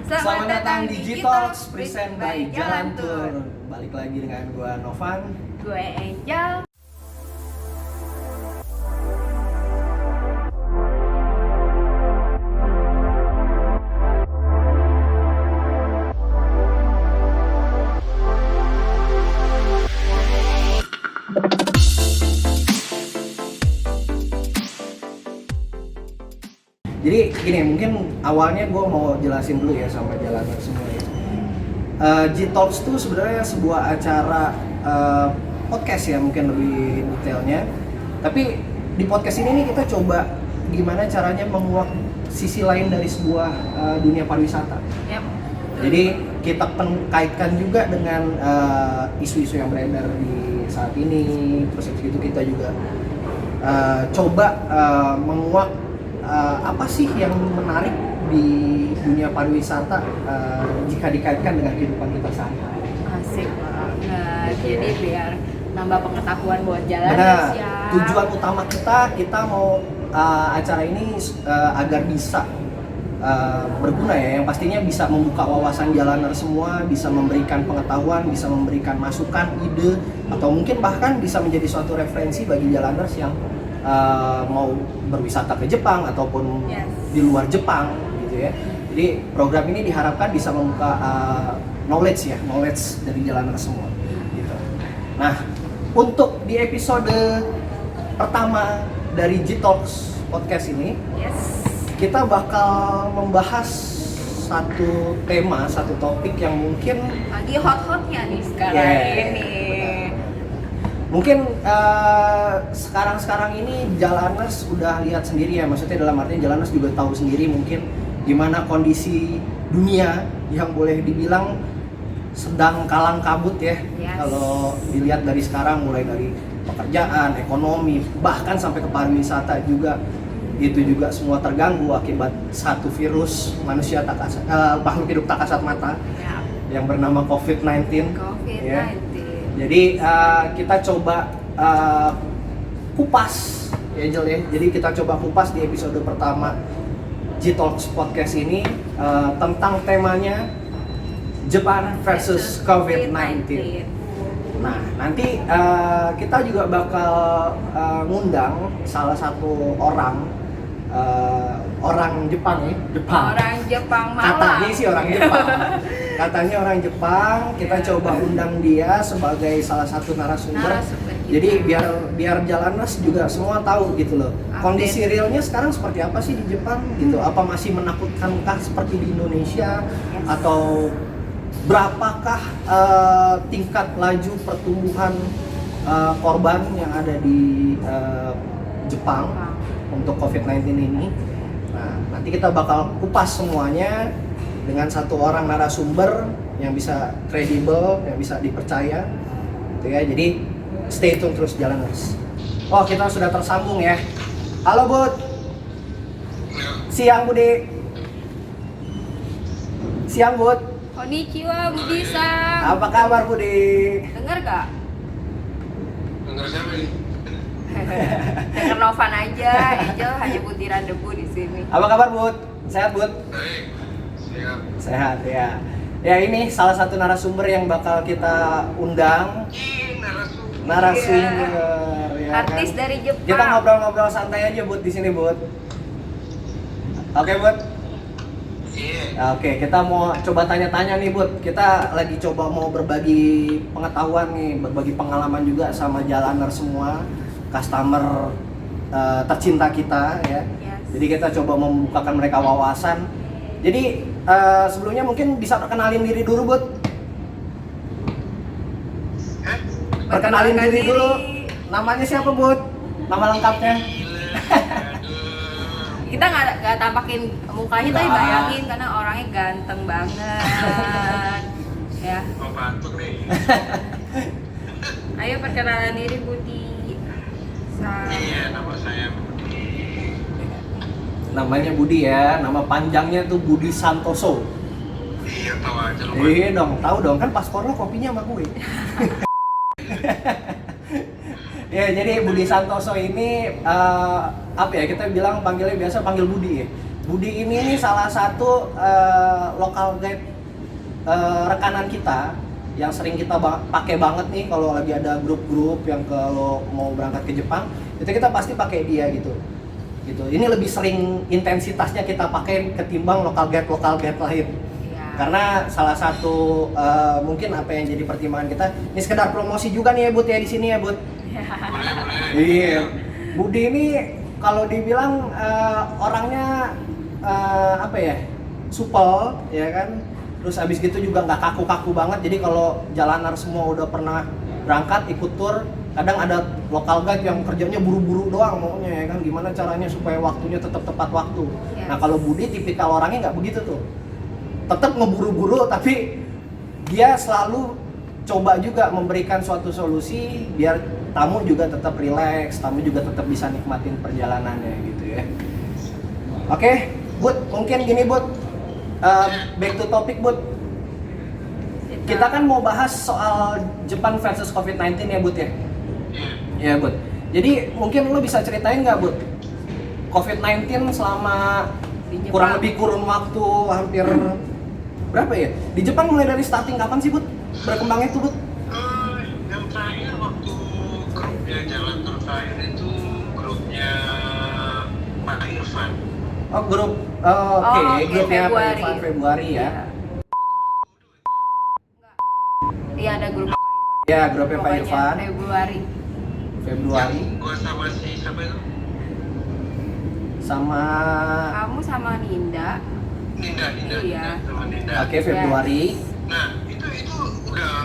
Selamat datang di G-Talks present by Jalan Tour. Balik lagi dengan gua Novan, gue Angel. Jadi gini, mungkin awalnya gue mau jelasin dulu ya sama jalanan semua ya. G-Talks itu sebenarnya sebuah acara podcast ya, mungkin lebih detailnya. Tapi di podcast ini nih kita coba gimana caranya menguak sisi lain dari sebuah dunia pariwisata. Yep. Jadi kita kaitkan juga dengan isu-isu yang beredar di saat ini. Terus itu kita juga coba menguak apa sih yang menarik di dunia pariwisata jika dikaitkan dengan kehidupan kita sehari-hari. Asik banget. Jadi biar nambah pengetahuan buat jalan ya. Tujuan utama kita mau acara ini agar bisa berguna ya, yang pastinya bisa membuka wawasan jalaner semua, bisa memberikan pengetahuan, bisa memberikan masukan, ide, atau mungkin bahkan bisa menjadi suatu referensi bagi jalaners yang mau berwisata ke Jepang ataupun di luar Jepang gitu ya. Jadi program ini diharapkan bisa membuka knowledge dari jalaner semua gitu. Nah, untuk di episode pertama dari G-Talks podcast ini, kita bakal membahas satu tema, satu topik yang mungkin lagi hot-hotnya nih sekarang ini. Mungkin sekarang ini jalaners udah lihat sendiri ya, maksudnya dalam artinya jalaners juga tahu sendiri mungkin gimana kondisi dunia yang boleh dibilang sedang kalang kabut ya. Kalau dilihat dari sekarang, mulai dari pekerjaan, ekonomi, bahkan sampai ke pariwisata juga, itu juga semua terganggu akibat satu virus manusia makhluk hidup tak kasat mata yang bernama COVID-19. Ya. Jadi kita coba kupas ya Jel ya. Jadi kita coba kupas di episode pertama G-Talks podcast ini tentang temanya Jepang versus COVID-19. Nah, nanti kita juga bakal ngundang salah satu orang Jepang ya. Orang Jepang malah. Katanya sih orang Jepang. Katanya orang Jepang, kita coba undang dia sebagai salah satu narasumber. Jadi biar jalaners juga semua tahu gitu loh. Kondisi realnya sekarang seperti apa sih di Jepang gitu? Apa masih menakutkankah seperti di Indonesia, atau berapakah tingkat laju pertumbuhan korban yang ada di Jepang untuk COVID-19 ini? Nah, nanti kita bakal kupas semuanya dengan satu orang narasumber yang bisa kredibel, yang bisa dipercaya gitu ya. Jadi stay tune terus jalaners. Oh, kita sudah tersambung ya. Halo Bud. Siang Budi. Siang Bud. Konnichiwa Budi-san. Apa kabar Budi? Dengar gak? Dengar siapa ini? Dengar Novan aja, Angel hanya butiran debu di sini. Apa kabar Bud? Sehat Bud? Baik. Sehat ya. Ya, ini salah satu narasumber yang bakal kita undang. Narasumber ya, artis kan? dari Jepang. Kita ngobrol-ngobrol santai aja Bud di sini Bud. Oke Bud. Oke, kita mau coba tanya-tanya nih Bud. Kita lagi coba mau berbagi pengetahuan nih, berbagi pengalaman juga sama jalaner semua, customer tercinta kita ya. Jadi kita coba membukakan mereka wawasan. Jadi sebelumnya mungkin bisa perkenalin diri dulu Bud. Perkenalin diri dulu. Namanya siapa Bud? Nama lengkapnya? Kita nggak tampakin mukanya, tapi bayangin karena orangnya ganteng banget. Ya. Mau batuk nih. Ayo perkenalan diri Budi. Iya, nama saya Budi. Namanya Budi ya, nama panjangnya tuh Budi Santoso. Iya, tahu aja lo. Iya dong, tahu dong, kan paspor lo kopinya sama gue. Ya, jadi Budi Santoso ini apa ya, kita bilang panggilnya biasa panggil Budi ya. Budi ini salah satu local guide rekanan kita yang sering kita pakai banget nih kalau lagi ada grup-grup yang kalau mau berangkat ke Jepang, itu kita pasti pakai dia gitu. Ini lebih sering intensitasnya kita pakai ketimbang local guide lain. Ya. Karena salah satu mungkin apa yang jadi pertimbangan kita, ini sekedar promosi juga nih ya Bud ya di sini ya Bud. Iya. Budi ini kalau dibilang orangnya apa ya, supel ya kan. Terus abis gitu juga nggak kaku-kaku banget, jadi kalau jalanan semua udah pernah berangkat ikut tour, kadang ada local guide yang kerjanya buru-buru doang maunya ya kan, gimana caranya supaya waktunya tetap tepat waktu. Yes. Nah kalau Budi tipikal orangnya nggak begitu tuh, tetap ngeburu-buru tapi dia selalu coba juga memberikan suatu solusi biar tamu juga tetap rileks, tamu juga tetap bisa nikmatin perjalanannya gitu ya. Oke, Bud, mungkin gini Bud. Back to topic Bud. Kita kan mau bahas soal Jepang versus COVID-19 ya Bud ya? Ya Bud. Jadi mungkin lo bisa ceritain nggak Bud? COVID-19 selama kurang lebih kurun waktu hampir berapa ya? Di Jepang mulai dari starting kapan sih Bud? Berkembangnya tuh Bud? Yang terakhir waktu grupnya jalan terakhir itu grupnya Pak Irfan. Oh grup, oke. Grupnya Februari ya? Iya ada grup. Ya grupnya Pak Irfan. Februari. Yang gua sama si siapa itu? Sama. Kamu sama Ninda. Iya. Sama Ninda. Oke Februari. Nah itu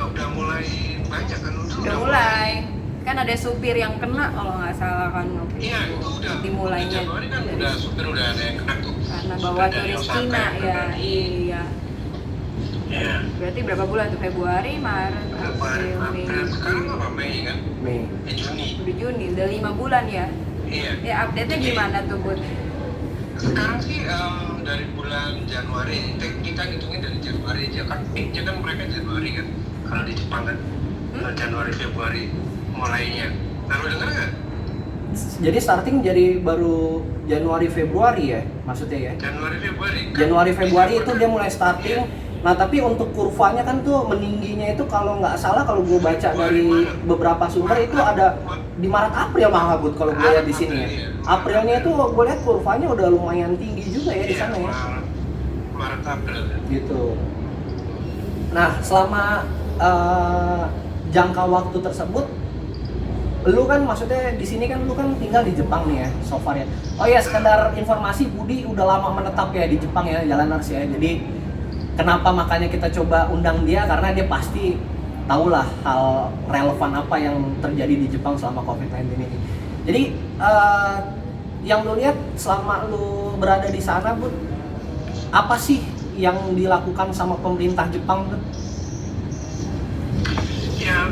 udah mulai banyak kan? Udah mulai. Kan ada supir yang kena kalau nggak salah kan. Iya itu udah dimulainya Januari kan udah supir udah ada yang kena tuh karena bawa turis Cina ya. Iya berarti berapa bulan tuh? Februari, Maret, April, Mei. Sekarang apa Mei kan? Mei. Juni. Udah Juni, udah 5 bulan ya. Iya. Ya update-nya gimana tuh Bud? Sekarang sih dari bulan Januari, kita ngitungin dari Januari aja kan, peaknya kan mereka Januari kan, kalau di Jepang kan Januari Februari mulainya. Nah lu denger nggak? Jadi starting jadi baru Januari Februari ya maksudnya ya? Januari Februari itu dia mulai starting. Iya. Nah tapi untuk kurvanya kan tuh meningginya itu kalau nggak salah kalau gue baca dari beberapa sumber itu ada di Maret April malah Bud kalau gue lihat di sini ya. Aprilnya itu gue lihat kurvanya udah lumayan tinggi juga ya di sana ya. Maret April. Gitu. Nah selama jangka waktu tersebut, lu kan maksudnya di sini kan lu kan tinggal di Jepang nih ya so far ya. Oh ya sekedar informasi Budi udah lama menetap ya di Jepang ya Jalaners ya. Jadi kenapa makanya kita coba undang dia karena dia pasti tahulah hal relevan apa yang terjadi di Jepang selama COVID-19 ini. Jadi yang lu lihat selama lu berada di sana Bud, apa sih yang dilakukan sama pemerintah Jepang Bud? Ya,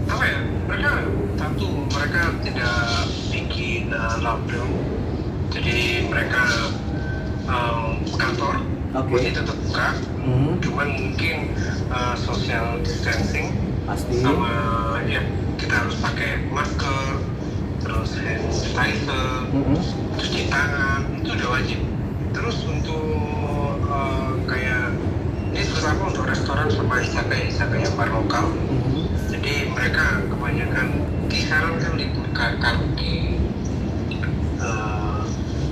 apa ya? Mereka tidak bikin lockdown. Jadi mereka kantor masih tetap buka, cuman mungkin social distancing pasti. Sama ya kita harus pakai masker, terus hand sanitizer, cuci tangan itu udah wajib. Terus untuk kayak ini terutama untuk restoran sama izakaya bar lokal. Jadi mereka kebanyakan kisaran kan libur karaoke,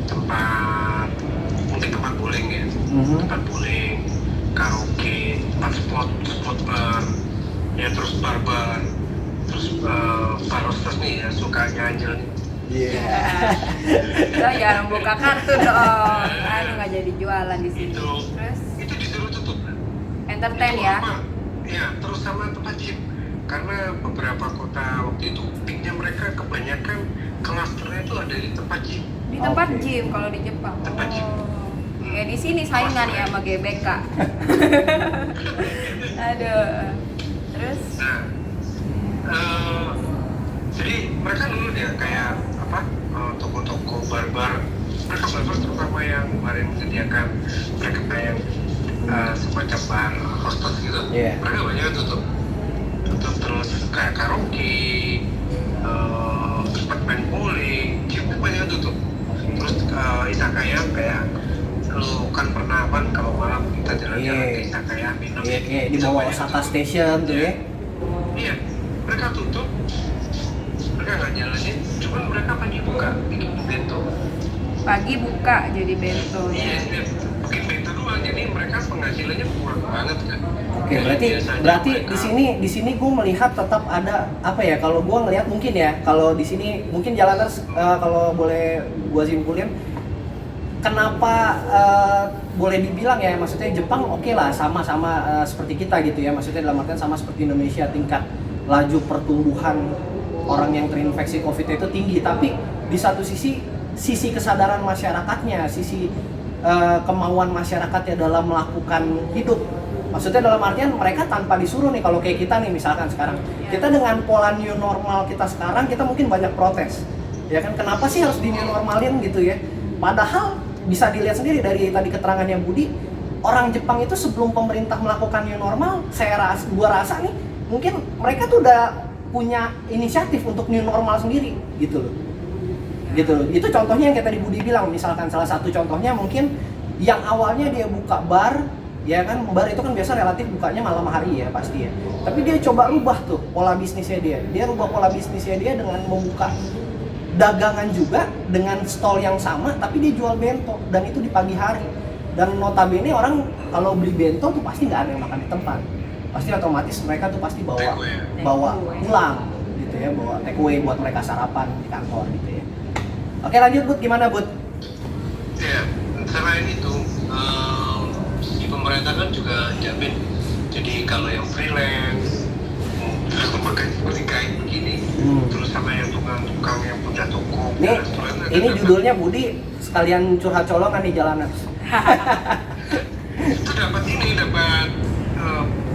tempat bowling ya, tempat bowling, karaoke, tempat spot bar, ya terus bar, terus barostas nih ya suka ganjel nih. Iya. Lo jangan buka kartu dong, nggak jadi jualan di sini. Terus itu disuruh tutup. Entertain ya? Ya, terus sama tempat gym. Karena beberapa kota waktu itu peaknya mereka kebanyakan klasternya itu ada di tempat gym. Di tempat gym kalau di Jepang. Tempat gym. Ya di sini saingan ya sama GBK. Aduh. Terus? Nah, jadi mereka dulu ya kayak apa? Toko-toko bar-bar. Mereka bar-bar terutama yang kemarin menyediakan mereka kayak semacam bar hostess gitu. Yeah. Mereka banyak tutup terus kayak karaoke, tempat main bowling, gym banyak tutup. Terus kapan kalau malam kita jalan-jalan ke Izakaya minum. Iya, di bawah Osaka Station tuh ya. Iya, mereka tutup, mereka nggak jalanin, cuman mereka pagi buka bikin bento. Pagi buka jadi bento. Iya, bikin bento doang, jadi mereka penghasilannya kurang banget kan. Oke, berarti di sini gue melihat tetap ada apa ya? Kalau gue ngelihat mungkin ya, kalau di sini mungkin Jalaners kalau boleh gue simpulin, kenapa boleh dibilang ya, maksudnya Jepang oke lah sama-sama seperti kita gitu ya, maksudnya dalam artian sama seperti Indonesia, tingkat laju pertumbuhan orang yang terinfeksi COVID itu tinggi, tapi di satu sisi kesadaran masyarakatnya, sisi kemauan masyarakatnya dalam melakukan hidup. Maksudnya dalam artian mereka tanpa disuruh nih, kalau kayak kita nih misalkan sekarang, kita dengan pola new normal kita sekarang, kita mungkin banyak protes. Ya kan, kenapa sih harus di new normalin gitu ya? Padahal bisa dilihat sendiri dari tadi keterangannya Budi, orang Jepang itu sebelum pemerintah melakukan new normal, gua rasa nih, mungkin mereka tuh udah punya inisiatif untuk new normal sendiri gitu loh. Gitu loh. Itu contohnya yang kayak tadi Budi bilang, misalkan salah satu contohnya mungkin yang awalnya dia buka bar, ya kan, bar itu kan biasa relatif bukanya malam hari ya pasti ya. Tapi dia coba rubah tuh pola bisnisnya dia. Dia rubah pola bisnisnya dia dengan membuka dagangan juga dengan stall yang sama, tapi dia jual bento dan itu di pagi hari. Dan notabene orang kalau beli bento tuh pasti nggak ada yang makan di tempat. Pasti otomatis mereka tuh pasti bawa pulang gitu ya, bawa take away buat mereka sarapan di kantor gitu ya. Oke, lanjut Bud, gimana Bud? Ya, selain itu si pemerintah kan juga jamin, jadi kalau yang freelance memakai seperti kain begini, terus sama yang tukang yang punya toko, ini judulnya Budi sekalian curhat colongan nih Jalanan. Itu dapat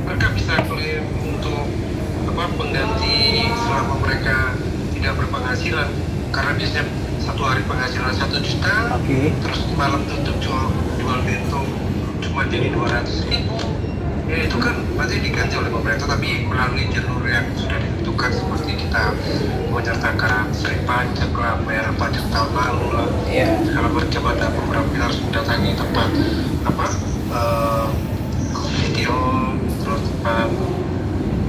mereka bisa klaim untuk pengganti selama mereka tidak berpenghasilan, karena biasanya satu hari penghasilan 1 juta, terus malam tutup jual bento cuma jadi 200.000. Ya itu kan nanti diganti oleh pemerintah, tapi melalui jalur yang sudah ditentukan, seperti kita menyertakan sering pajak lah, bayar pajak tahun lalu lah, segala macam. Ada beberapa kita harus mendatangi tempat video, terus tempat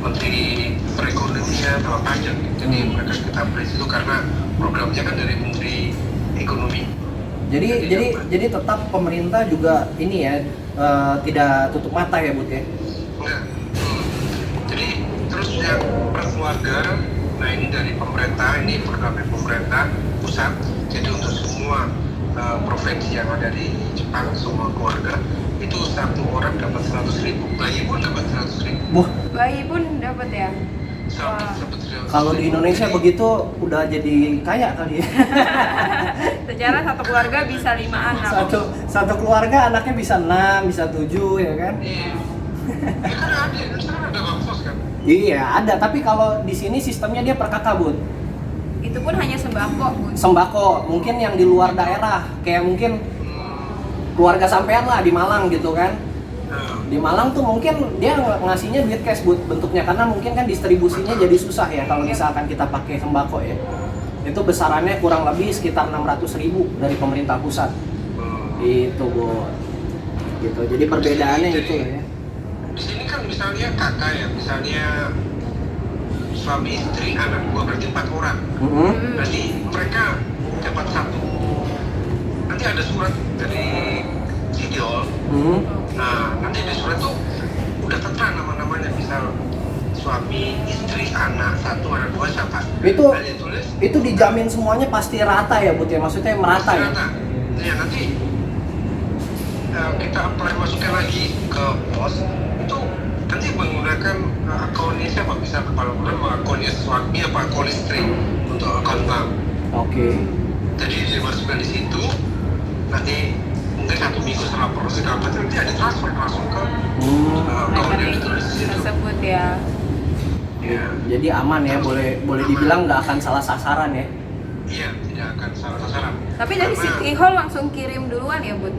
menteri perekonomian atau pajak. Jadi mereka kita beri itu karena programnya kan dari menteri ekonomi. Jadi tetap pemerintah juga ini ya, tidak tutup mata ya Bud ya? Enggak. Jadi terus yang per keluarga, nah ini dari pemerintah, ini program dari pemerintah pusat. Jadi untuk semua provinsi yang ada di Jepang, semua keluarga itu satu orang dapat 100.000, bayi pun dapat 100.000. Wah. Bayi pun dapat ya? Kalau di Indonesia begitu udah jadi kaya kali ya. Secara satu keluarga bisa 5 anak. Satu keluarga anaknya bisa 6, bisa 7 ya kan? Iya. Ya kan ada bansos kan? Iya ada, tapi kalau di sini sistemnya dia per kakak Bud. Itu pun hanya sembako Bud. Sembako, mungkin yang di luar daerah, kayak mungkin keluarga sampean lah di Malang gitu kan. Di Malang tuh mungkin dia ngasihnya duit cash Bud bentuknya, karena mungkin kan distribusinya jadi susah ya kalau misalkan kita pakai sembako ya. Itu besarannya kurang lebih sekitar 600.000 dari pemerintah pusat. Itu Bud. Gitu. Jadi perbedaannya itu ya. Di sini kan misalnya kakak ya, misalnya suami istri anak gua berarti 4 orang. Berarti mereka dapat 1. Nanti ada surat dari Sidiol. Nah, nanti di surat tuh udah tertera nama-namanya, misal suami, istri, anak 1, anak 2 siapa. Itu dijamin semuanya pasti rata ya Bud ya, maksudnya merata ya? Rata. Ya nanti kita apply masukkan lagi ke pos, itu nanti menggunakan akunnya siapa, bisa kepala bulan akunnya suami apa akun istri untuk akun bank. Jadi dimasukkan di situ, nanti mungkin 1 minggu setelah proses segala macam nanti ada transfer langsung ke akun yang ditulis di situ tersebut ya. Ya. Jadi aman ya, boleh dibilang nggak akan salah sasaran ya? Iya, tidak akan salah sasaran. Tapi dari City Hall langsung kirim duluan ya Bud?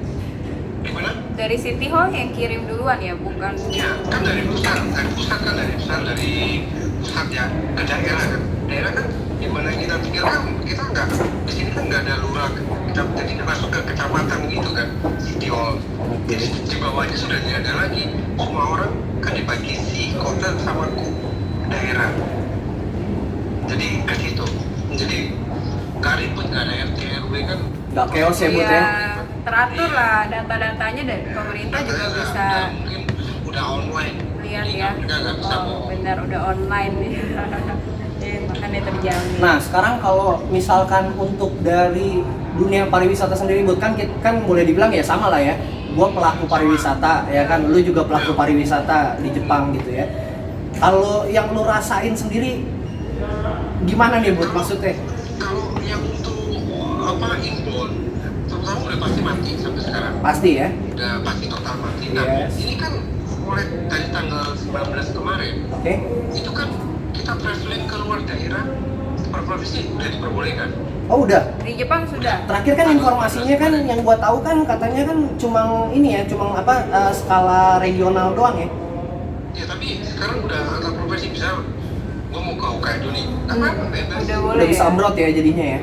Gimana? Dari City Hall yang kirim duluan ya, bukan? Iya, kan dari pusat kan dari pusat ya ke daerah kan. daerah kan di mana kita tinggal kan kita nggak di sini kan nggak ada lurah, jadi masuk ke kecamatan gitu kan, city hall. Jadi di bawahnya sudah tidak ada lagi, semua orang kan dibagi si kota sama daerah. Jadi ke situ, jadi nggak ribet, nggak ada RT RW kan. Nggak chaos ya Bud ya? Iya, teratur lah, data-datanya dari pemerintah juga bisa mungkin udah online. lihat Jadi ya. kita nggak bisa Oh, benar udah online nih. Makanya terjamin. Nah sekarang kalau misalkan untuk dari dunia pariwisata sendiri Bud, kan boleh dibilang ya sama lah ya, gua pelaku pariwisata ya kan, lu juga pelaku pariwisata di Jepang gitu ya. Kalau yang lu rasain sendiri gimana nih Bud maksudnya? Kalau yang untuk inbound terutama udah pasti mati sampai sekarang, Pasti ya? udah pasti total mati. Nah Yes. ini kan mulai dari tanggal 19 kemarin Oke. itu kan kita traveling ke luar daerah per provinsi udah diperbolehkan. Oh udah. Di Jepang sudah. Terakhir kan informasinya kan yang gua tahu kan katanya kan cuma ini ya, cuma skala regional doang ya. Ya tapi sekarang udah antar provinsi bisa. Gua mau ke Hokkaido nih, nggak apa-apa bebas. Udah boleh. Udah bisa Ya? abroad ya jadinya ya.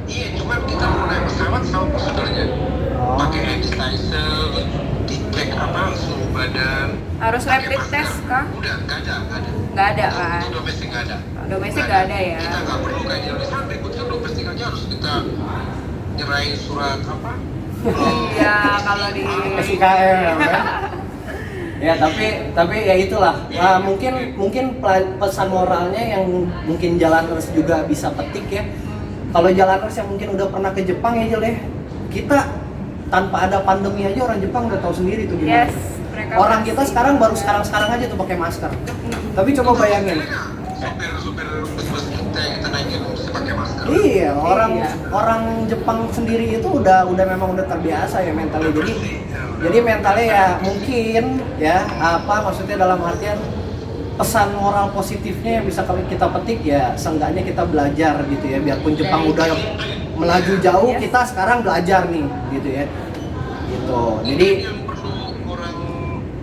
Iya, cuman kita mau naik pesawat sama prosedurnya. Oh. Pakai license, dicek suhu badan. Harus pakai rapid masker. test kah? Udah, nggak ada. Nggak ada kan? Untuk domestik nggak ada. Domestik nggak ada ya? Kita nggak perlu kayak di Indonesia, berikutnya domestik aja harus kita nyerahin surat Iya, kalau di SIKM ya. Ya tapi ya itulah. Mungkin pesan moralnya yang mungkin Jalaners juga bisa petik ya. Kalau Jalaners yang mungkin udah pernah ke Jepang ya Jel ya, kita tanpa ada pandemi aja orang Jepang udah tahu sendiri tuh gimana. Yes, mereka Orang masih- kita sekarang baru sekarang aja tuh pakai masker. Tapi coba bayangin. Supir bus kita yang kita naikin mesti pakai masker. Iya, orang Iya. orang Jepang sendiri itu udah memang udah terbiasa ya mentalnya. Jadi mentalnya ya mungkin ya maksudnya dalam artian pesan moral positifnya yang bisa kita petik ya seenggaknya kita belajar gitu ya, biarpun Jepang udah melaju jauh, Yes. kita sekarang belajar nih gitu ya. Gitu. Jadi yang perlu orang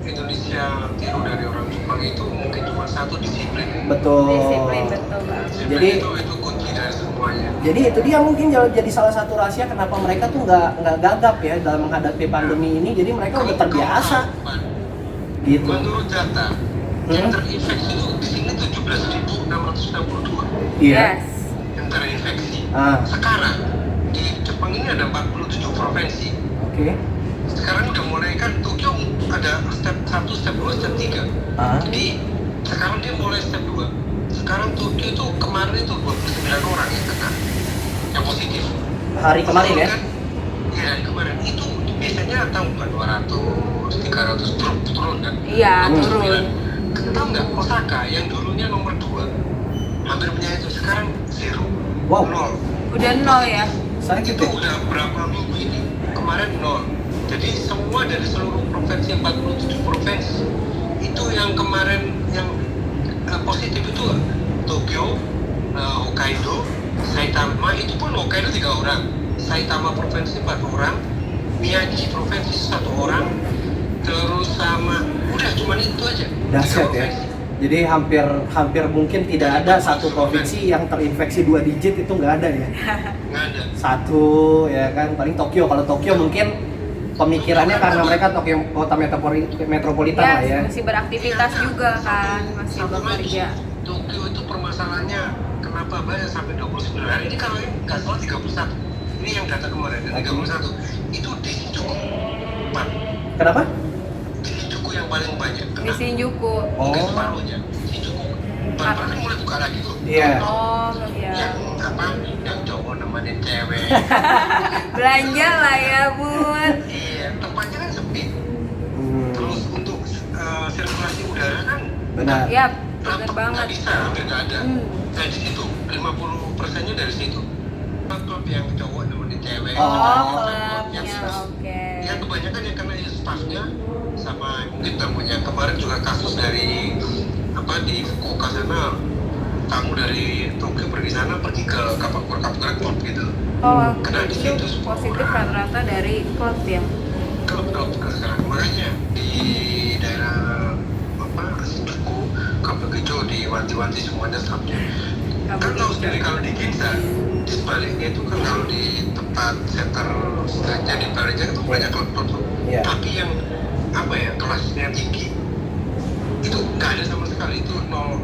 Indonesia tiru dari orang Jepang itu mungkin cuma satu, disiplin. betul. disiplin betul banget. Disiplin Jadi- itu kunci dari semuanya. Jadi itu dia mungkin jadi salah satu rahasia kenapa mereka tuh nggak gagap ya dalam menghadapi pandemi ini. Jadi mereka udah terbiasa gitu. Menurut data yang terinfeksi itu di sini 17.662 Iya. Yes. yang terinfeksi. Ah, Sekarang di Jepang ini ada 47 provinsi. oke. Sekarang udah mulai kan Tokyo ada step 1, step 2, step 3. Ah, Jadi sekarang dia mulai step 2. Sekarang Tokyo itu kemarin itu 29 orang yang kena yang positif. hari kemarin ya. Iya, hari kemarin itu biasanya tahu nggak 200, 300 turun kan? Iya, 29. turun. Tahu nggak Osaka yang dulunya nomor 2 hampir punya itu sekarang 0. Wow. 0. Udah nol ya. Saya Itu gitu. udah berapa minggu ini? Kemarin 0. Jadi semua dari seluruh provinsi 47 provinsi itu yang kemarin yang positif itu Tokyo, Hokkaido, Saitama, itu pun Hokkaido 3 orang, Saitama provinsi 4 orang, Miyagi provinsi 1 orang, terus sama udah cuman itu aja. Dahsyat 3 ya. provinsi. Jadi hampir mungkin tidak ada satu provinsi yang terinfeksi 2 digit, itu nggak ada ya. Nggak ada. Satu ya kan, paling Tokyo. Kalau Tokyo mungkin pemikirannya karena mereka Tokyo kota metropolitan lah ya. Masih beraktivitas juga kan, masih Satu lagi, bekerja. Tokyo itu permasalahannya kenapa banyak sampai 29 hari ini, kalau yang nggak salah 31. Ini yang data kemarin, dan 31 itu di Shinjuku 4. Kenapa? Di Shinjuku yang paling banyak Di kena. Shinjuku. Mungkin Oh. separuhnya Shinjuku. Pelan-pelan kan mulai buka lagi tuh. Iya. Oh, iya. Yang cowok nemenin cewek. Belanja lah ya, Bun. Iya, tempatnya kan sepi. Hmm, Terus untuk sirkulasi udara kan benar. Yap, bener nggak banget. bisa, hampir nggak ada. Hmm. Dari situ 50%-nya dari situ. Klub yang cowok nemenin cewek. Oh, klubnya, yang oke. yang kebanyakan yang kena staffnya sama mungkin tamunya. Kemarin juga kasus dari di Fukuoka sana, tamu dari Tokyo pergi sana pergi ke Kapakura Club gitu. Oh, Kena di itu situ. positif rata-rata dari klub ya. Klub sekarang makanya di daerah Shinjuku, Kabukicho diwanti-wanti semuanya staffnya. Kan tahu sebaliknya itu kan kalau di tempat center stage di Baraja itu banyak klub-klub tuh. Iya. Tapi yang apa ya kelasnya tinggi itu nggak ada sama sekali, itu nol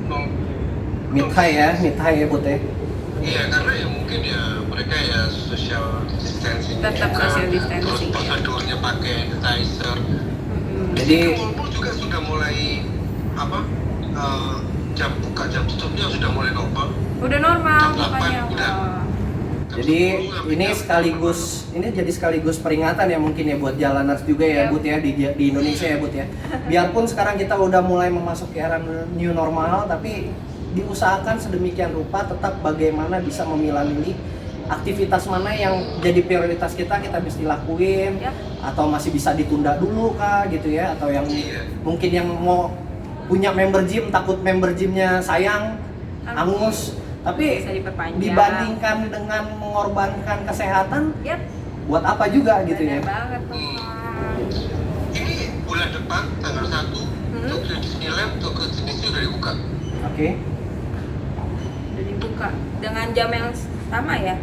mid high ya Bud ya. iya, karena ya mungkin ya mereka ya social distancing Tetap juga, social terus distancing, ya. prosedurnya pakai sanitizer. Jadi Mall juga sudah mulai apa jam buka jam tutupnya sudah mulai normal. Udah normal Jam 8 bukannya. udah. jadi ini jadi sekaligus peringatan ya mungkin ya buat jalaners juga ya Iya. Bud ya di Indonesia ya Bud ya. Biarpun sekarang kita udah mulai memasuki era new normal, tapi diusahakan sedemikian rupa tetap bagaimana bisa memilah-milih aktivitas mana yang jadi prioritas kita bisa dilakuin, Yap. atau masih bisa ditunda dulu kah gitu ya, atau yang Iya. mungkin yang mau punya member gym takut member gymnya sayang, angus, tapi Bisa diperpanjang. dibandingkan dengan mengorbankan kesehatan, Yap. buat apa juga gitu ya. Bener banget Bapak. Ini bulan depan tanggal 1 Tokyo Disneyland, Tokyo Disney udah dibuka. Oke. Udah dibuka dengan jam yang sama ya.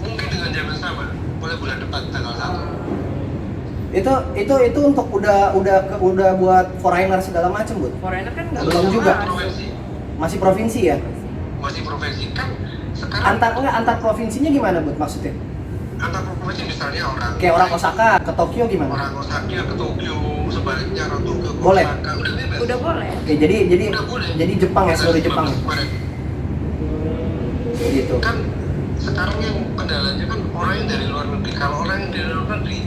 Mungkin dengan jam yang sama, mulai bulan depan tanggal 1. Itu untuk udah buat foreigner segala macam, Bud. Foreigner kan nggak Belum bisa juga. masuk. Provinsi, Masih provinsi ya? masih provinsi kan sekarang. Antar provinsinya gimana, Bud, maksudnya? Antar provinsi misalnya orang Kayak orang Osaka ke Tokyo gimana? orang Osaka ke Tokyo, sebaliknya orang Tokyo ke Boleh. Osaka udah bebas. Udah boleh. Oke, jadi Udah boleh. Jepang ya, seluruh Jepang. Kemarin. Gitu. Kan sekarang yang kendalanya kan orang yang dari luar negeri. Kalau orang yang dari luar negeri,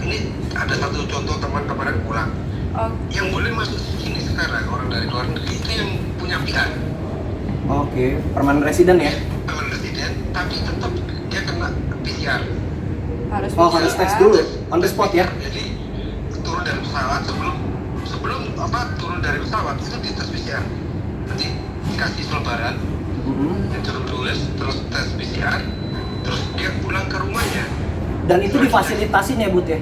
ini ada satu contoh teman kemarin pulang. Oh, Yang boleh masuk sini sekarang orang dari luar negeri itu yang punya PR, Oke, permanent resident ya? teman residen, tapi tetap dia kena PCR. harus Oh, bisa. harus tes dulu, on the spot ya? Jadi turun dari pesawat sebelum turun dari pesawat itu dites PCR. Nanti dikasih selebaran, disuruh tulis, terus tes PCR, terus dia pulang ke rumahnya. Dan itu difasilitasin ya, Bud ya?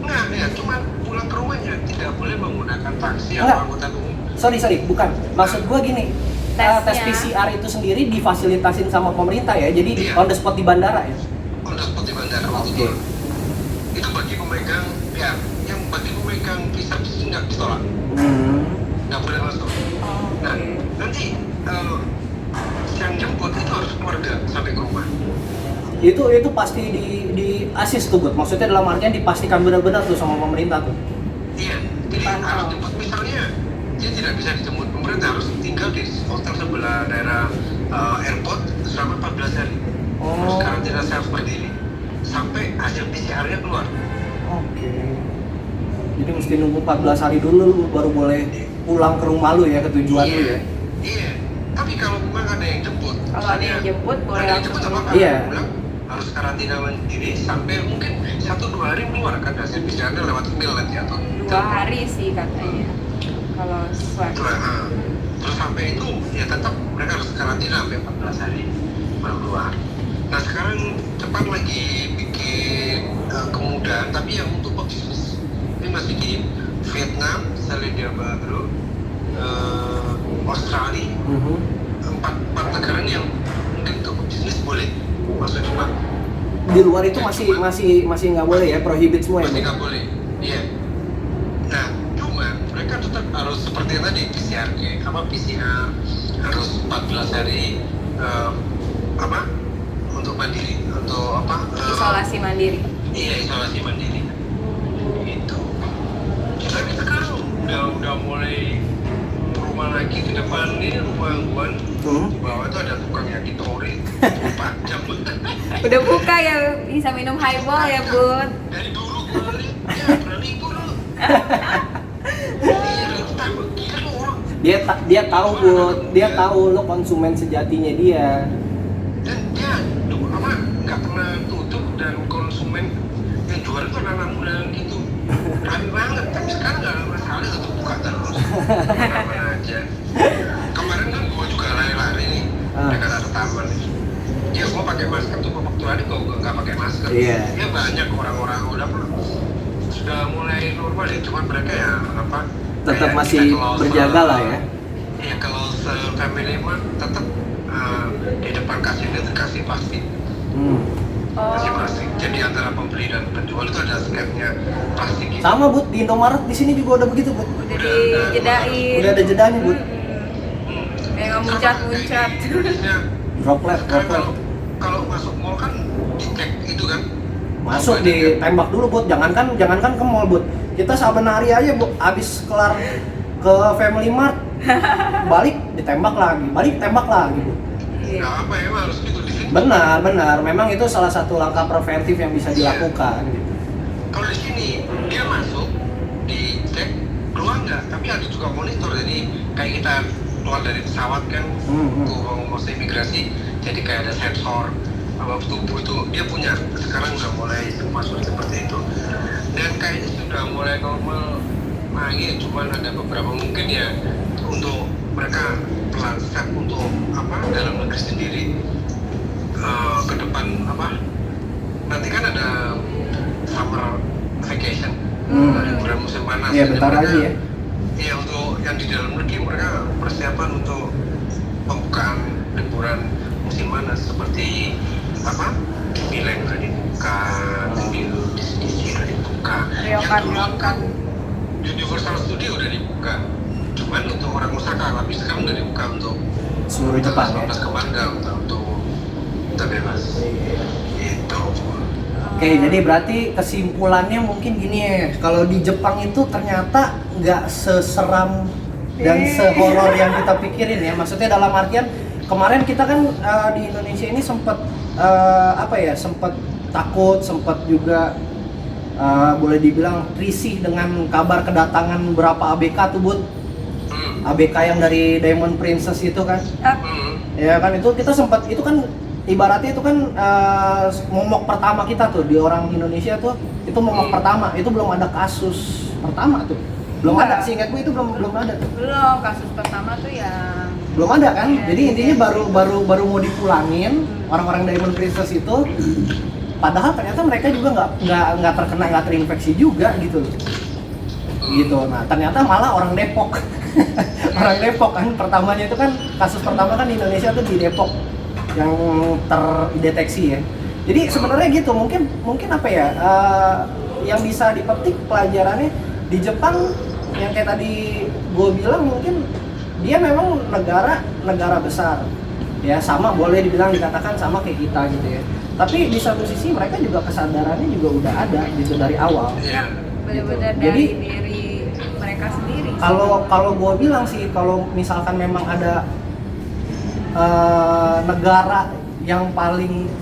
Nah, ya cuma pulang ke rumahnya, tidak boleh menggunakan taksi Enggak. atau angkutan umum. Sorry, bukan. Maksud gua gini, Tesnya. tes PCR itu sendiri difasilitasin sama pemerintah ya, jadi Iya. on the spot di bandara ya? Untuk seperti bandara waktu Oke. itu. Itu bagi pemegang PR, yang bagi pemegang visa nggak ditolak, nggak boleh masuk. Oh, Nah, oke. nanti yang jemput itu harus keluarga sampai ke rumah. Itu pasti di assist tuh, Bud. Maksudnya dalam artian dipastikan benar-benar tuh sama pemerintah tuh. Iya, jadi harus jemput misalnya dia tidak bisa dijemput pemerintah, harus tinggal di hotel sebelah daerah airport selama 14 hari. Terus Oh. karantina self mandiri sampai hasil PCR-nya keluar. Oke. Jadi mesti nunggu 14 hari dulu lu baru boleh pulang ke rumah lu ya, ke tujuan lu ya. Iya. Tapi kalau memang ada yang jemput, Kalau ada yang jemput, boleh ada yang langsung jemput apa-apa. Iya. Pulang, harus karantina mandiri sampai mungkin 1-2 hari keluar kan hasil PCR-nya lewat email nanti atau 2 hari sih katanya. Kalau swab. Terus sampai itu ya tetap mereka harus karantina sampai 14 hari baru keluar. Nah sekarang Jepang lagi bikin kemudahan, tapi yang untuk pebisnis ini masih di Vietnam, Selandia Baru, Australia, empat negara ini yang mungkin untuk pebisnis boleh masuk Jepang. Di luar itu masih nggak boleh ya, prohibit semua ya. Masih Bud? nggak boleh. Iya. Nah, cuma mereka tetap harus seperti yang tadi PCR harus 14 hari untuk mandiri, untuk Isolasi mandiri. Iya, isolasi mandiri. Itu. Tapi sekarang udah mulai rumah lagi di depan ini rumah gua. Di bawah itu ada tukang yakitori 4 jam. Udah buka ya, bisa minum highball ya, Bud. Dari dulu gua lihat, ya berani itu lu. Iya, takut gila lu orang. Dia tahu, Bud. Dia tahu lo konsumen sejatinya dia. Dan dia nggak pernah tutup, dan konsumen yang jual itu anak muda gitu. Rame banget, tapi sekarang nggak ada masalah, tetap buka terus. Aman aja. Kemarin kan gua juga lari-lari nih, dekat ada taman nih. Ya gua pakai masker tuh, waktu tadi gua nggak pakai masker. Iya. Ya banyak orang-orang sudah mulai normal ya, cuman mereka ya Tetap kayak masih kita kalau berjaga lah ya. Iya, kalau family mah tetap di depan kasih pasti Plastik. Jadi antara pembeli dan penjual itu ada skepnya plastik gitu. Sama Bud, di Indomaret di sini juga udah begitu Bud. Udah dijedain. Udah ada jedanya Bud. Kayak nggak muncat-muncat. Droplet. Kalau masuk mall kan dicek itu kan. Masuk ditembak dulu Bud. Jangankan ke mall Bud. Kita saben hari aja Bud, abis kelar ke Family Mart, balik ditembak lagi, Bud. Nggak apa ya, harus gitu di sini. Benar. Memang itu salah satu langkah preventif yang bisa dilakukan. Kalau di sini dia masuk, dicek keluar nggak, tapi ada juga monitor. Jadi kayak kita keluar dari pesawat kan, ngurus imigrasi, jadi kayak ada sensor apa tubuh itu dia punya. Sekarang udah mulai masuk seperti itu. Dan kayaknya sudah mulai normal lagi, cuman ada beberapa mungkin ya untuk mereka pelan step untuk dalam negeri sendiri ke depan nanti kan ada summer vacation, liburan musim panas. Iya, bentar lagi ya. Iya, untuk yang di dalam negeri mereka persiapan untuk pembukaan liburan musim panas seperti Milan udah dibuka, di sini udah dibuka, yang dulu kan Universal Studio udah dibuka, cuman untuk orang Osaka, tapi sekarang udah dibuka untuk seluruh Jepang ya. kemarin untuk kita bebas. Itu. Oke, jadi berarti kesimpulannya mungkin gini ya, kalau di Jepang itu ternyata nggak seseram dan sehoror yang kita pikirin ya. Maksudnya dalam artian kemarin kita kan di Indonesia ini sempat sempat takut, sempat juga boleh dibilang risih dengan kabar kedatangan beberapa ABK tuh Bud. ABK yang dari Diamond Princess itu kan. Ya kan itu kita sempat, itu kan ibaratnya itu kan momok pertama kita tuh di orang Indonesia tuh, itu momok pertama, itu belum ada kasus pertama tuh. Belum ada, seingat gue itu belum ada tuh. Belum, kasus pertama tuh yang belum ada kan? Ya, jadi intinya baru mau dipulangin orang-orang Diamond Princess itu. Padahal ternyata mereka juga nggak terkena, nggak terinfeksi juga gitu. Gitu. Nah ternyata malah orang Depok. Orang Depok kan pertamanya itu kan, kasus pertama kan di Indonesia tuh di Depok yang terdeteksi ya. Jadi sebenarnya gitu, mungkin apa ya, yang bisa dipetik pelajarannya di Jepang yang kayak tadi gue bilang, mungkin dia memang negara besar ya, sama boleh dibilang dikatakan sama kayak kita gitu ya. Tapi di satu sisi mereka juga kesadarannya juga udah ada gitu dari awal. Ya, benar-benar gitu. dari Jadi, diri mereka sendiri. Kalau gue bilang sih, kalau misalkan memang ada negara yang paling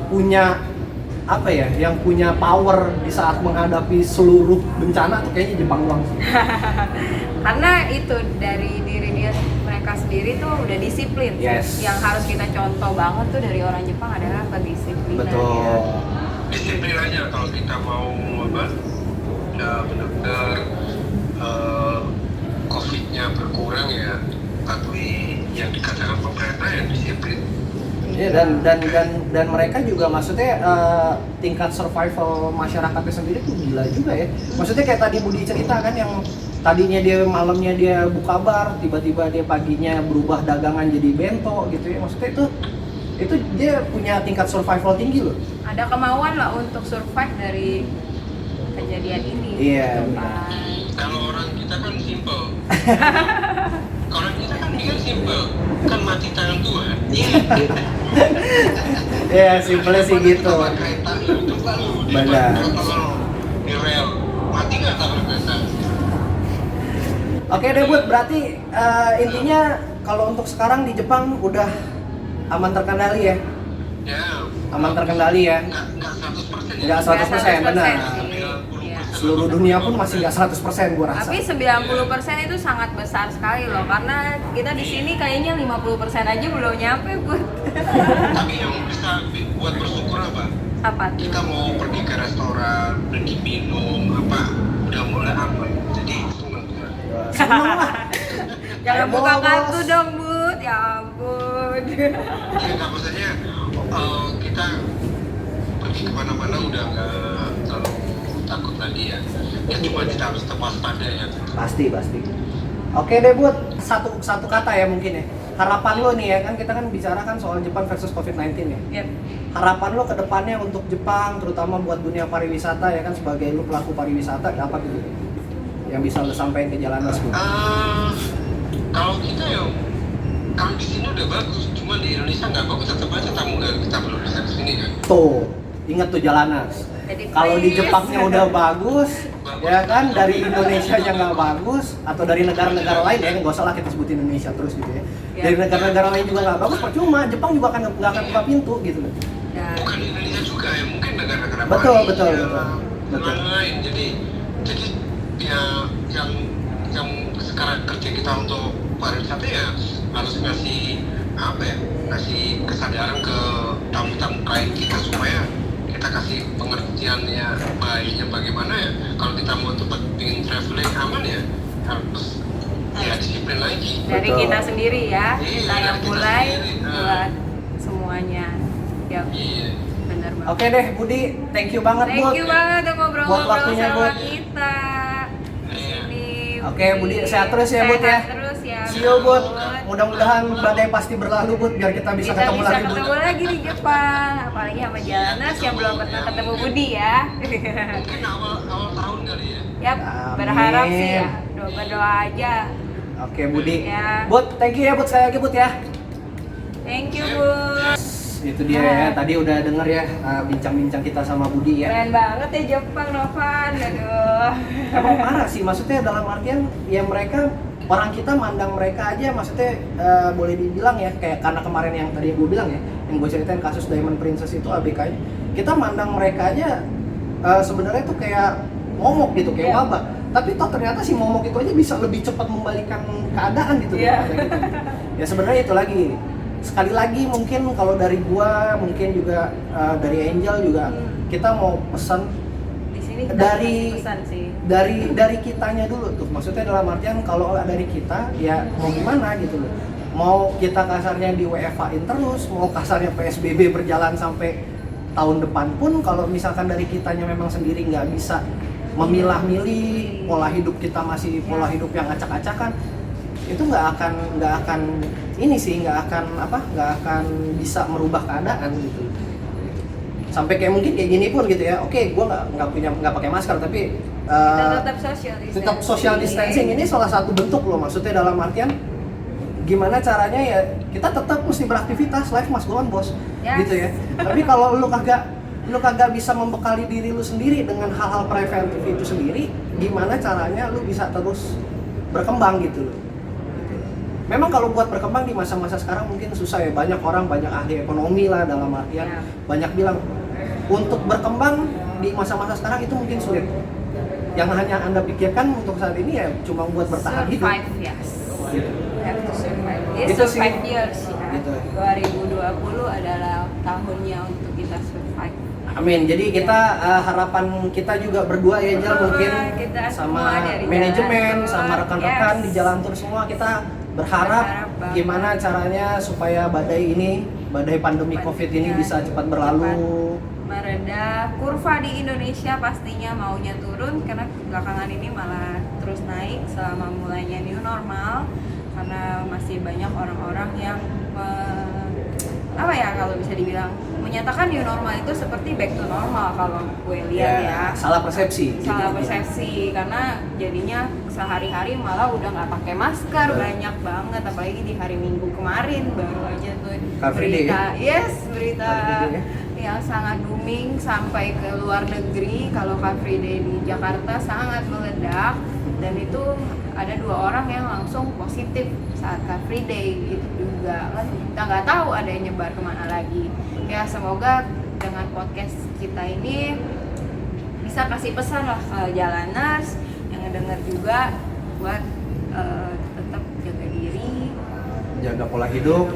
punya yang punya power di saat menghadapi seluruh bencana tuh kayaknya Jepang doang sih. Karena itu dari diri mereka sendiri tuh udah disiplin. Yes. Yang harus kita contoh banget tuh dari orang Jepang adalah kedisiplinan. Betul. Disiplin aja kalau kita mau benar-benar COVID-nya berkurang ya, patuhi yang dikatakan pemerintah ya disiplin. Ya, dan mereka juga maksudnya tingkat survival masyarakatnya sendiri tuh gila juga ya. Maksudnya kayak tadi Budi cerita kan, yang tadinya dia malamnya dia buka bar, tiba-tiba dia paginya berubah dagangan jadi bento gitu ya. Maksudnya itu dia punya tingkat survival tinggi loh. Ada kemauan lah untuk survive dari kejadian ini. Iya. Gitu kan. Kalau orang kita kan simple. Kalau kita kan dia simple, kan mati tangan Tuhan. Ya simpelnya sih gitu. Benar. Kalau di rel mati nggak tabrak kereta? Oke deh Bud, berarti intinya kalau untuk sekarang di Jepang udah aman terkendali ya? Ya. Aman terkendali ya? Nggak 100%. Nggak 100%, benar. Seluruh dunia pun masih nggak 100% gue rasa. Tapi 90% itu sangat besar sekali loh, karena kita di sini kayaknya 50% aja belum nyampe, Bud. Tapi yang bisa buat bersyukur apa? Apa tuh? Kita mau pergi ke restoran, pergi minum, udah mulai aman. Jadi senang Tuhan. Senang lah. Jangan buka kartu dong, Bud. Ya ampun. Ya nggak, maksudnya kita pergi kemana-mana udah nggak terlalu takut lagi ya. Ya cuma kita harus tetap waspada ya. Pasti. Oke deh Bud, satu kata ya mungkin ya. harapan lo nih ya kan, kita kan bicara kan soal Jepang versus COVID-19 ya. Yep. Harapan lo ke depannya untuk Jepang, terutama buat dunia pariwisata ya kan, sebagai lo pelaku pariwisata, apa gitu yang bisa lo sampaikan ke Jalanas gitu? Kalau kita ya, kalau di sini udah bagus, cuma di Indonesia nggak bagus, tetap aja tamu kita belum bisa kesini kan. Tuh, ingat tuh Jalanas. Kalau di Jepangnya udah bagus, ya kan, dari Indonesia-nya nggak bagus, atau dari negara-negara lain ya, nggak usah lah kita sebutin Indonesia terus gitu ya. Dari negara-negara lain juga nggak bagus, percuma. Jepang juga nggak akan buka pintu gitu loh. Bukan di Indonesia juga ya, mungkin negara-negara betul. lain. Jadi ya yang sekarang kerja kita untuk pariwisata ya harus ngasih kesadaran ke tamu-tamu klien kita supaya kita kasih pengertiannya baiknya bagaimana ya. Kalau kita mau tempat ingin traveling aman ya harus ya disiplin lagi dari kita sendiri ya. Kita yang mulai sendiri. buat semuanya. Yap. Iya. Benar banget. Oke deh Budi, thank you banget Thank Bud. you banget udah Buat ngobrol-ngobrol waktunya, sama Bud. kita. Ini Oke, Budi, sehat terus ya, Bud, ya. Sehat terus ya. See you Bud. Mudah-mudahan badai pasti berlalu Bud, biar kita bisa ketemu bisa lagi Bud. ketemu lagi di Jepang, apalagi sama Jalanas yang belum pernah ketemu Budi ya. Mungkin awal tahun kali ya. Yap, Amin. berharap sih ya. Berdoa aja. Oke Budi. Ya. Bud, thank you ya Bud, sekali lagi Bud ya. Thank you, Bud. Itu dia ya, tadi udah denger ya bincang-bincang kita sama Budi ya. Keren banget ya Jepang, Novan. Aduh. Emang parah sih, maksudnya dalam artian ya mereka, orang kita mandang mereka aja, maksudnya boleh dibilang ya, kayak karena kemarin yang tadi gue bilang ya, yang gue ceritain kasus Diamond Princess itu ABK-nya, kita mandang mereka aja sebenarnya tuh kayak momok gitu, kayak wabah. Tapi toh ternyata si momok itu aja bisa lebih cepat membalikan keadaan gitu. Gitu. Ya sebenarnya itu lagi. Sekali lagi mungkin kalau dari gua, mungkin juga dari Angel juga, kita mau pesan Di sini kita dari pesan sih. dari kitanya dulu tuh. Maksudnya dalam artian kalau dari kita ya mau gimana gitu loh. Mau kita kasarnya di WFH-in terus, mau kasarnya PSBB berjalan sampai tahun depan pun, kalau misalkan dari kitanya memang sendiri nggak bisa memilah-milih, pola hidup kita masih pola hidup yang acak-acakan, itu nggak akan ini sih, nggak akan bisa merubah keadaan gitu. Sampai kayak mungkin kayak gini pun gitu ya, oke gue nggak pakai masker, tapi tetap social distancing ini salah satu bentuk loh, maksudnya dalam artian gimana caranya ya kita tetap mesti beraktivitas, life must go on bos, gitu ya. Tapi kalau lu kagak bisa membekali diri lu sendiri dengan hal-hal preventif itu sendiri, gimana caranya lu bisa terus berkembang gitu loh. Memang kalau buat berkembang di masa-masa sekarang mungkin susah ya, banyak ahli ekonomi lah dalam artian banyak bilang untuk berkembang di masa-masa sekarang itu mungkin sulit. Yang hanya Anda pikirkan untuk saat ini ya cuma buat bertahan hidup. Survive, yes. Gitu. Have to survive. Yes, Itu sih. survive years ya. Gitu. 2020 adalah tahunnya untuk kita survive. Amin. Jadi kita harapan kita juga berdua ya Jel, mungkin kita sama semua dari manajemen, Jalan Tour, sama rekan-rekan yes. di Jalan Tour semua, kita berharap banget. gimana caranya supaya badai pandemi COVID ini bisa cepat berlalu. Mereda, kurva di Indonesia pastinya maunya turun karena belakangan ini malah terus naik selama mulainya new normal, karena masih banyak orang-orang yang kalau bisa dibilang menyatakan new normal itu seperti back to normal kalau gue lihat ya. Salah persepsi. Karena jadinya sehari-hari malah udah nggak pakai masker. Banyak banget, apalagi di hari Minggu kemarin baru aja tuh berita yang sangat booming sampai ke luar negeri. Kalau Car Free Day di Jakarta sangat meledak, dan itu ada 2 orang yang langsung positif saat Car Free Day gitu juga kan. Kita nggak tahu ada yang nyebar kemana lagi. Ya semoga dengan podcast kita ini bisa kasih pesan lah ke Jalaners yang ngedenger juga buat tetap jaga diri, jaga pola hidup,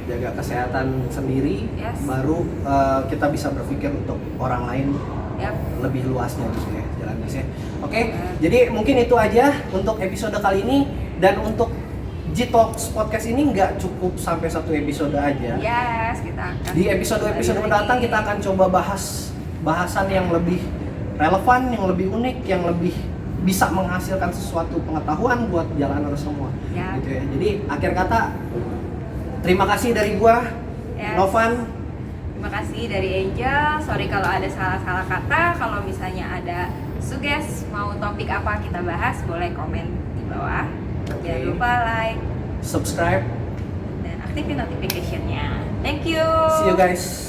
jaga kesehatan sendiri, yes. Baru kita bisa berpikir untuk orang lain lebih luasnya gitu ya, Jalaners ya. Oke, jadi mungkin itu aja untuk episode kali ini, dan untuk G-Talks podcast ini nggak cukup sampai 1 episode aja. Yes, kita akan di episode mendatang kita akan coba bahas bahasan yang lebih relevan, yang lebih unik, yang lebih bisa menghasilkan sesuatu pengetahuan buat jalanan semua. Gitu ya. Jadi akhir kata terima kasih dari gua, Novan. Terima kasih dari Angel. Sorry kalau ada salah-salah kata. Kalau misalnya ada suggest mau topik apa kita bahas, boleh komen di bawah. Jangan lupa like, subscribe, dan aktifin notification-nya. Thank you. See you guys.